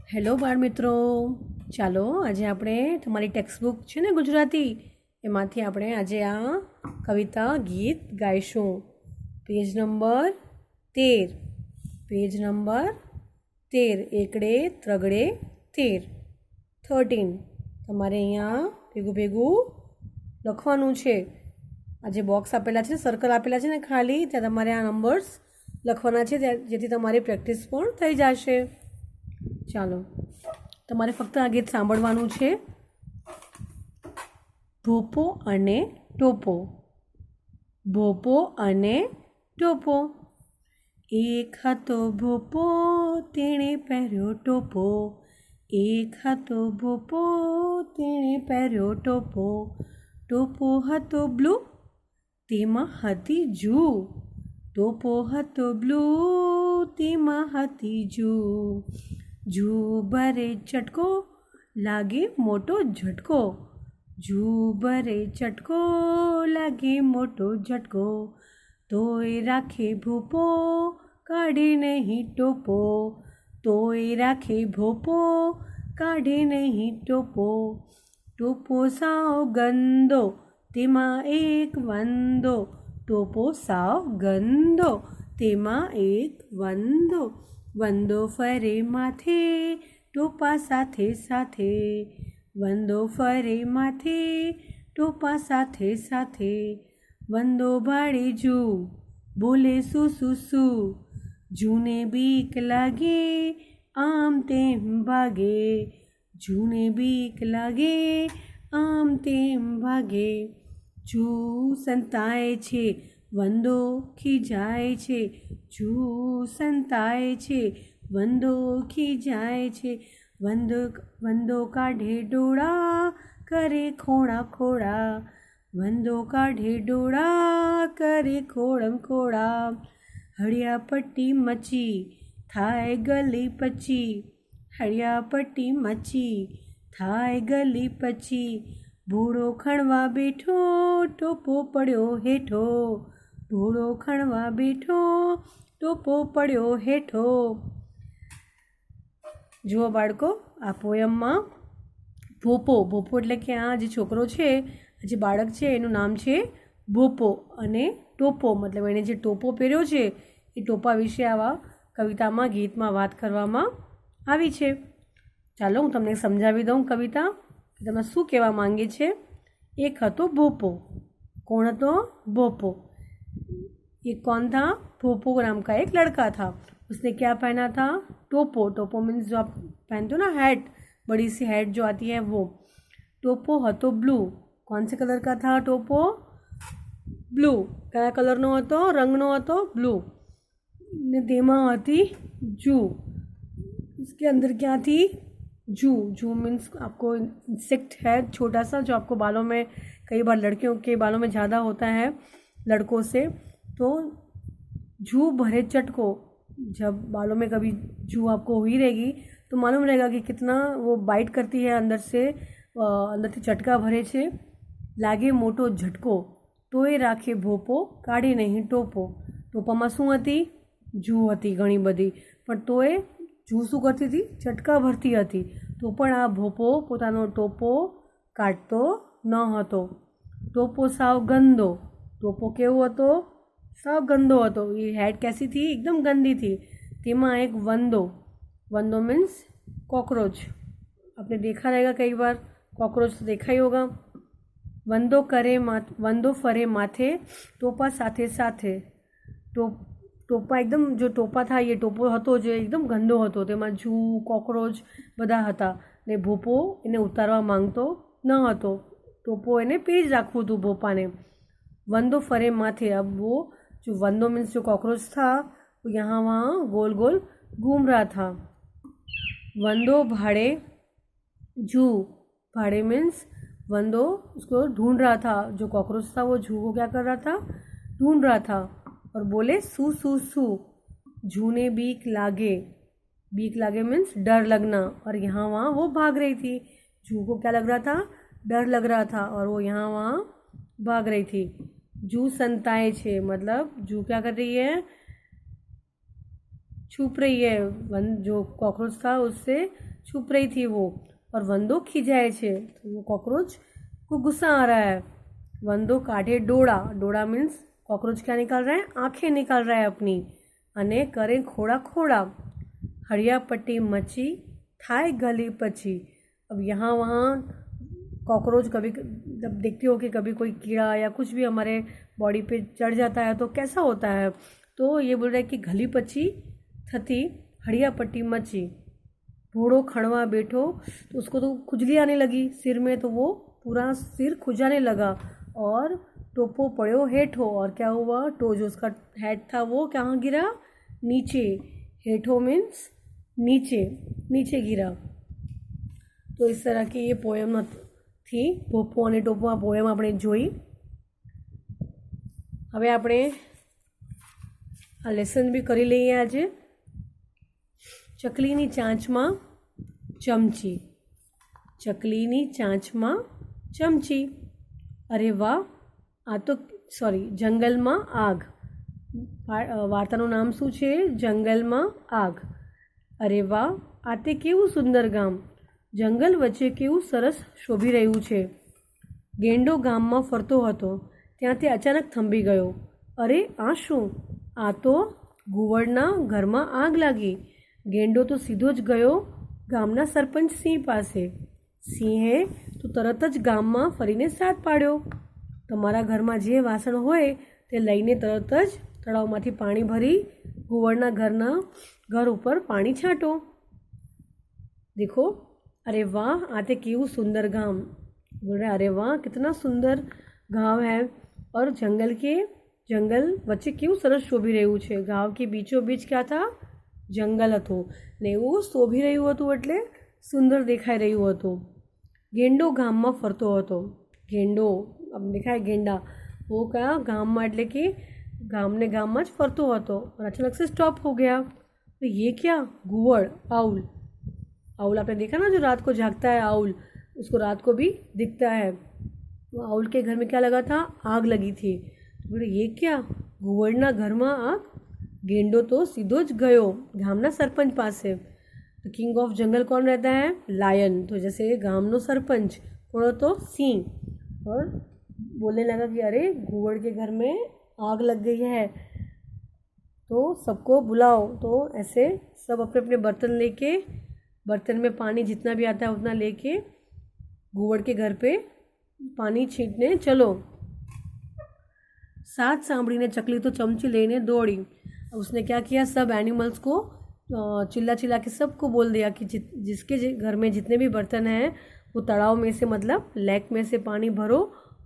Hello બાળ મિત્રો, ચાલો આજે આપણે તમારી ટેક્સ્ટબુક છે ને ગુજરાતી, એમાંથી આપણે આજે આ કવિતા ગીત ગાઈશું. પેજ નંબર 13, પેજ નંબર 13, એકડે ત્રગડે તેર, 13. તમારે અહીંયા ભેગું ભેગું લખવાનું છે. આ જે બોક્સ આપેલા છે, સર્કલ આપેલા છે ને ખાલી, ત્યાં તમારે આ નંબર્સ લખવાના છે, જેથી તમારી પ્રેક્ટિસ પણ થઈ જશે. ચાલો, તમારે ફક્ત આ ગીત સાંભળવાનું છે. ભોપો અને ટોપો, ભોપો અને ટોપો. એક હતો ભોપો, તેણે પહેર્યો ટોપો. એક હતો ભોપો, તેણે પહેર્યો ટોપો. ટોપો હતો બ્લુ, તેમાં હતી જૂ. ટોપો હતો બ્લુ, તેમાં હતી જૂ. જૂ ભરે ચટકો, લાગે મોટો ઝટકો. જૂ ભરે ચટકો, લાગે મોટો ઝટકો. તોય રાખે ભોપો, કાઢે નહીં ટોપો. તોય રાખે ભોપો, કાઢે નહીં ટોપો. ટોપો સાવ ગંદો, તેમાં એક વંદો. ટોપો સાવ ગંદો, તેમાં એક વંદો. વંદો ફરે માથે, ટોપા સાથે સાથે. વંદો ફરે માથે, ટોપા સાથે સાથે. વંદો ભાડે જૂ, બોલે સુ સુ સુ. જૂને બીક લાગે, આમ તેમ ભાગે. જૂને બીક લાગે, આમ તેમ ભાગે. જૂ સંતાય છે, વંદો ખીજાય છે. જૂ સંતાય છે, વંદો ખીજાય છે. વંદો કાઢે ડોળા, કરે ખોડા ખોડા. વંદો કાઢે ડોળા, કરે ખોડમ ખોડા. હળિયા પટ્ટી મચી, થાય ગલી પચી. હળિયા પટ્ટી મચી, થાય ગલી પચી. ભોળો ખણવા બેઠો, ટોપો પડ્યો હેઠો. ભોળો ખણવા બેઠો, ટોપો પડ્યો હેઠો. જુઓ બાળકો, આ પોયમમાં ભોપો, ભોપો એટલે કે આ જે છોકરો છે, જે બાળક છે, એનું નામ છે ભોપો. અને ટોપો મતલબ એણે જે ટોપો પહેર્યો છે, એ ટોપા વિશે આવા કવિતામાં, ગીતમાં વાત કરવામાં આવી છે. ચાલો હું તમને સમજાવી દઉં કવિતા, કે તમે શું કહેવા માંગે છે. એક હતો ભોપો. कौन હતો? भोपो. ये कौन था? भोपो नाम का एक लड़का था. उसने क्या पहना था? टोपो. टोपो मीन्स जो आप पहनते हो ना, हैट, बड़ी सी हैट जो आती है वो. टोपो હતો બ્લુ. कौन से कलर का था टोपो? બ્લુ. કયા કલરનો હતો? રંગનો હતો બ્લू. ने तेमा હતી जू. इसके अंदर क्या थी? जू. जू मीन्स आपको इंसेक्ट है छोटा सा, जो आपको बालों में, कई बार लड़कियों के बालों में ज़्यादा होता है लड़कों से. तो जू भरे चटको, जब बालों में कभी जू आपको हुई रहेगी तो मालूम रहेगा कि कितना वो बाइट करती है अंदर से. अंदरથી ચટકા ભરે છે. લાગે મોટો ઝટકો, તોય રાખે ભોપો, કાઢે નહીં ટોપો. ટોપામાં શું હતી? જૂ હતી ઘણી બધી, પણ તોય જૂ શું કરતી હતી? ચટકા ભરતી હતી. તો પણ આ ભોપો પોતાનો ટોપો કાઢતો ન હતો. ટોપો સાવ ગંદો. ટોપો કેવો હતો? સાવ ગંદો હતો. એ હેડ कैसी थी? एकदम गंदी थी. તેમાં એક વંદો. वंदो मीन्स कॉकरोच. आपने देखा रहेगा कई बार, कॉकरोच तो देखा ही होगा. वंदो फरे माथे, टोपा साथे साथे. टोपा एकदम, जो टोपा था, ये टोपो હતો જે એકદમ ગંદો હતો. તેમાં જૂ, કોકરોચ બધા હતા. ને ભોપો એને ઉતારવા માંગતો ન હતો. टोपो એને પેજ રાખવું હતું भोपाने. वंदो फरे माथे. अब वो जो वंदो मीन्स जो कॉकरोच था, वो यहाँ वहाँ गोल गोल घूम रहा था. वंदो भाड़े जू. भाड़े मीन्स वंदो उसको ढूंढ रहा था. जो कॉकरोच था वो जू को क्या कर रहा था? ढूंढ रहा था. और बोले सू सू सू. जू ने बीक लागे. बीक लागे मीन्स डर लगना. और यहाँ वहाँ वो भाग रही थी. जू को क्या लग रहा था? डर लग रहा था, और वो यहाँ वहाँ भाग रही थी. जू संताए छे, मतलब जू क्या कर रही है? छुप रही है, जो कॉकरोच था उससे छुप रही थी वो। और वंदो खिंचाए छे, तो वो कॉकरोच को गुस्सा आ रहा है। वंदो काढ़े डोळा, डोळा मीन्स कॉकरोच क्या निकाल रहा है, आंखें निकाल रहा है अपनी। अने करे खोड़ा खोड़ा, हरियापट्टी मची थाय गली पची। अब यहाँ वहाँ कॉकरोच कभी जब देखते हो कि कभी कोई कीड़ा या कुछ भी हमारे बॉडी पे चढ़ जाता है तो कैसा होता है, तो ये बोल रहा है कि गली पची थती हरियापट्टी मची। घोड़ो खड़वा बैठो, तो उसको तो खुजली आने लगी सिर में, तो वो पूरा सिर खुजाने लगा। और टोपो पड़ो हेठो, और क्या हुआ, टो जो उसका हेड था वो कहाँ गिरा, नीचे। हेठो मीन्स नीचे, नीचे गिरा। तो इस तरह की ये पोएम थी, भोपो અને ટોપો। આ પોએમ આપણે જોઈ। હવે આપણે આ લેસન બી કરી લઈએ આજે। ચકલીની ચાંચમાં ચમચી, ચકલીની ચાંચમાં ચમચી। અરે વાહ, આ તો સોરી, જંગલમાં આગ। વાર્તાનું નામ શું છે, જંગલમાં આગ। અરે વાહ, આ તે કેવું સુંદર ગામ, જંગલ વચ્ચે કેવું સરસ શોભી રહ્યું છે। ગેંડો ગામમાં ફરતો હતો ત્યાં તે અચાનક થંભી ગયો। અરે આ શું, આ તો ઘુવડના ઘરમાં આગ લાગી। ગેંડો તો સીધો જ ગયો ગામના સરપંચ સિંહ પાસે। સિંહે તો તરત જ ગામમાં ફરીને સાથ પાડ્યો, તમારા ઘરમાં જે વાસણ હોય તે લઈને તરત જ તળાવમાંથી પાણી ભરી ઘુવડના ઘર ઉપર પાણી છાંટો। देखो, अरे वाह, आते केवू सुंदर गांव। बोल रहे अरे वाह, कितना सुंदर गांव है, और जंगल वच्चे केवू सरस शोभी रह्યું છે। गांव के बीचों बीच क्या था, जंगल हतो ने એવું શોભી રહ્યું હતું એટલે સુંદર દેખાઈ રહ્યું હતું। गेंडो ગામમાં ફરતો હતો। गेंडो अब દેખાય गेंडा, वो क्या ગામમાં એટલે કે ગામને ગામમાં જ ફરતો હતો और अचानक से स्टॉप हो गया। तो ये क्या, घुवड़, आउल। आउल आपने देखा ना, जो रात को जागता है आउल, उसको रात को भी दिखता है। तो आउल के घर में क्या लगा था, आग लगी थी। तो बोले ये क्या, घुवड़ना घर में आग। गेंडो तो सीधो ज गयो गामना सरपंच पासे। तो किंग ऑफ जंगल कौन रहता है, लायन। तो जैसे गामनो सरपंच कौन, तो सिंह। और बोलने लगा कि अरे घुवड़ के घर में आग लग गई है, तो सबको बुलाओ। तो ऐसे सब अपने अपने बर्तन में पानी जितना भी आता है उतना लेके घुवड़ के घर पे पानी छींटने चलो। साथ सांभळीने चकली तो चमची लेने दौड़ी। उसने क्या किया, सब एनिमल्स को चिल्ला चिल्ला के सबको बोल दिया कि जिसके घर में जितने भी बर्तन हैं वो तालाब में से, मतलब लेक में से पानी भरो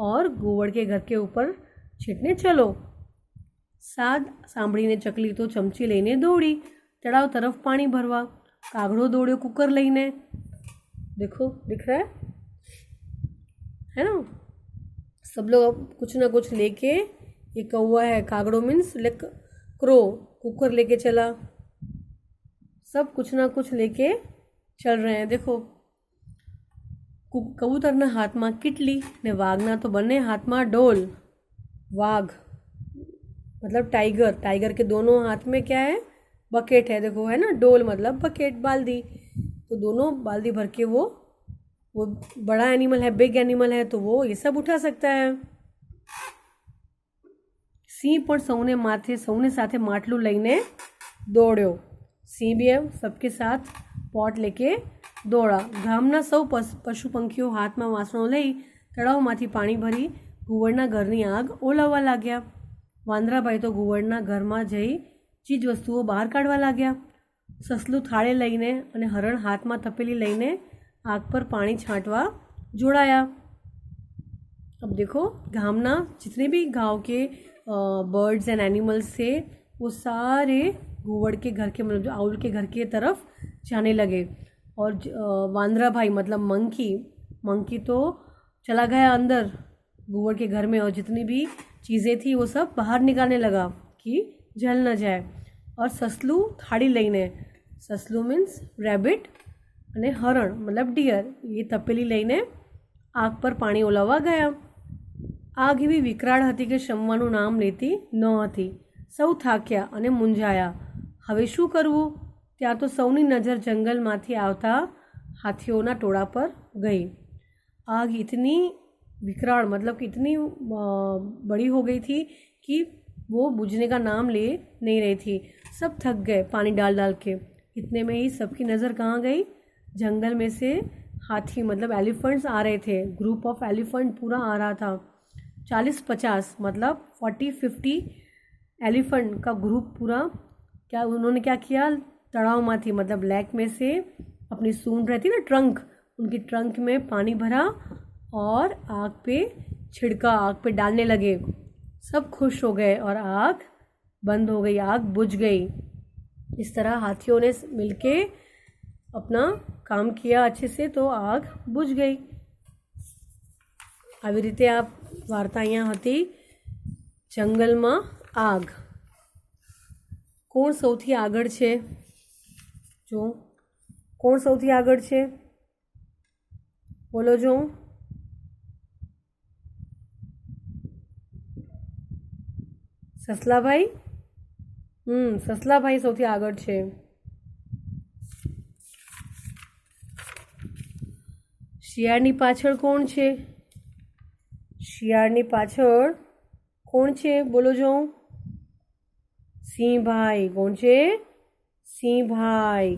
और घुवड़ के घर के ऊपर छींटने चलो। साथ सांभळीने चकली तो चमची लेने दौड़ी तलाव तरफ पानी भरवा। कागड़ो दौड़ो कुकर लईने, देखो दिख रहा है ना। सब लोग कुछ ना कुछ लेके, ये कौवा है, कागड़ो मीन्स क्रो, कुकर लेके चला। सब कुछ ना कुछ लेके चल रहे हैं। देखो, कबूतरना हाथ में किटली ने वाघना तो बने हाथ में डोल। वाघ मतलब टाइगर, टाइगर के दोनों हाथ में क्या है, बकेट है। देखो है ना, डोल मतलब बकेट, बाल्दी। तो दोनों बाल्दी भर के वो बड़ा एनिमल है, बिग एनिमल है, तो वो ये सब उठा सकता है। सिंह पर सौने साथे માટલું લઈને દોડ્યો। सिंह भी है सबके साथ पॉट लेके दौड़ा। ગામના સૌ પશુ પંખીઓ હાથમાં વાસણો લઈ તળાવમાંથી પાણી ભરી ઘુવડના ઘરની આગ ઓલવવા लाग्या। વાંદરાભાઈ તો ઘુવડના ઘરમાં જઈ ચીજ વસ્તુઓ બહાર કાઢવા लाग्या। સસલું થાળે લઈને અને હરણ હાથમાં તપેલી લઈને आग पर पानी छांटवा जोड़ाया। अब देखो, गामना जितने भी गांव के बर्ड्स एंड एनिमल्स थे वो सारे घुवड़ के घर के, मतलब आउल के घर के तरफ जाने लगे। और वांद्रा भाई मतलब मंकी तो चला गया अंदर घुवड़ के घर में, और जितनी भी चीज़ें थी वो सब बाहर निकालने लगा कि जल न जाए। और ससलू थाड़ी लईने, ससलू मीन्स रेबिट, અને હરણ મતલબ ડિયર, એ તપેલી લઈને આગ પર પાણી ઓલાવવા ગયા। આગ એવી વિકરાળ હતી કે શમવાનું નામ લેતી ન હતી। સૌ થાક્યા અને મૂંઝાયા। હવે શું કરવું? ત્યાં તો સૌની નજર જંગલમાંથી આવતા हाथियों टोड़ा पर गई। आग इतनी विकराल मतलब कि इतनी बड़ी हो गई थी कि वो बुझने का नाम ले नहीं रही थी। सब थक गए पानी डाल डाल के। इतने में ही सबकी नज़र कहाँ गई? जंगल में से हाथी मतलब एलिफेंट्स आ रहे थे। ग्रुप ऑफ एलिफेंट पूरा आ रहा था। 40-50 मतलब 40-50 एलिफेंट का ग्रुप पूरा। क्या उन्होंने क्या किया? तड़ाव माथी मतलब लेक में से अपनी सूंड रहती ना ट्रंक, उनकी ट्रंक में पानी भरा और आग पे छिड़का, आग पे डालने लगे। सब खुश हो गए और आग बंद हो गई, आग बुझ गई। इस तरह हाथियों ने मिलके अपना काम किया अच्छे से तो आग बुझ गई। આવી રીતે આ વાર્તા અહીંયા હતી જંગલમાં આગ। કોણ સૌથી આગળ છે? જો કોણ સૌથી આગળ છે? બોલો જો। સસલાભાઈ? સસલાભાઈ સૌથી આગળ છે। શિયાળની પાછળ કોણ છે? શિયાળની પાછળ કોણ છે? બોલો જો। સિંહભાઈ। કોણ છે? સિંહભાઈ।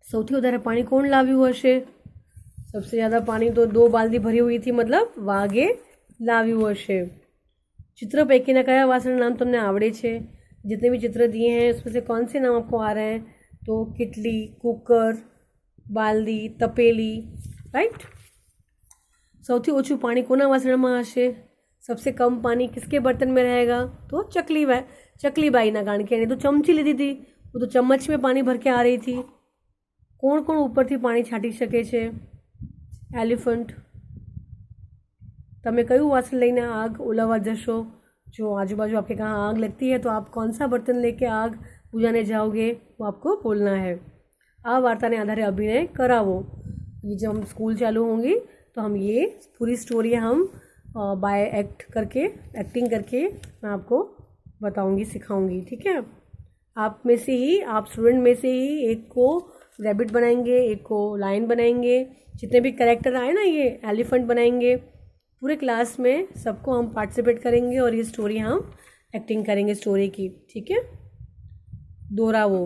સૌથી વધારે પાણી કોણ લાવ્યું હશે? सबसे ज़्यादा पानी तो 2 बाल्टी भरी हुई थी मतलब वाघे लाव्યું હશે। चित्र पैकीના કયા વાસણના નામ તમને આવડે છે? जितने भी चित्र दिए हैं उसमें से कौन से नाम आपको आ रहे हैं? तो किटली, कुकर, बाल्दी, तपेली, राइट। સૌથી ઓછું પાણી કોના વાસણમાં હશે? सबसे कम पानी किसके बर्तन में रहेगा? तो चकली बाई ना, कारण के तो चमची लीधी थी, वो तो चम्मच में पानी भर के आ रही थी। कोण कोण उपरथी पाणी छांटी शके छे? एलिफेंट। तमे कયું वासन लईने आग ओलावा जशो? जो आजू-बाजू आपके कहाँ आग लगती है तो आप कौन सा बर्तन लेके आग बुझाने जाओगे वो आपको बोलना है। आ वार्ता ने आधारे अभिनय करावो। ये जब हम स्कूल चालू होंगी तो हम ये पूरी स्टोरी हम बाय एक्टिंग करके मैं आपको बताऊंगी, सिखाऊंगी, ठीक है। आप में से ही, आप स्टूडेंट में से ही एक को रैबिट बनाएंगे, एक को लायन बनाएंगे, जितने भी कैरेक्टर आए ना ये एलिफेंट बनाएंगे। पूरे क्लास में सबको हम पार्टिसिपेट करेंगे और ये स्टोरी हम एक्टिंग करेंगे स्टोरी की, ठीक है। दोहराओ।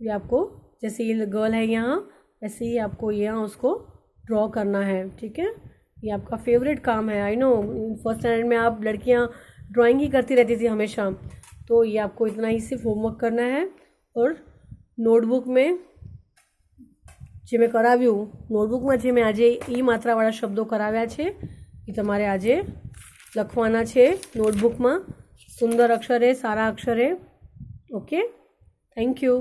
ये आपको जैसे ये गर्ल है यहाँ, वैसे ही आपको यहाँ उसको ड्रॉ करना है, ठीक है। ये आपका फेवरेट काम है, आई नो। फर्स्ट स्टैंडर्ड में आप लड़कियाँ ड्राइंग ही करती रहती थी हमेशा, तो ये आपको इतना ही सिर्फ होमवर्क करना है। और नोटबुक में જે મેં કરાવ્યું, નોટબુકમાં જે મેં આજે ઈ માત્રાવાળા શબ્દો કરાવ્યા છે એ તમારે આજે લખવાના છે નોટબુકમાં, સુંદર અક્ષરે, સારા અક્ષરે। Okay, thank you.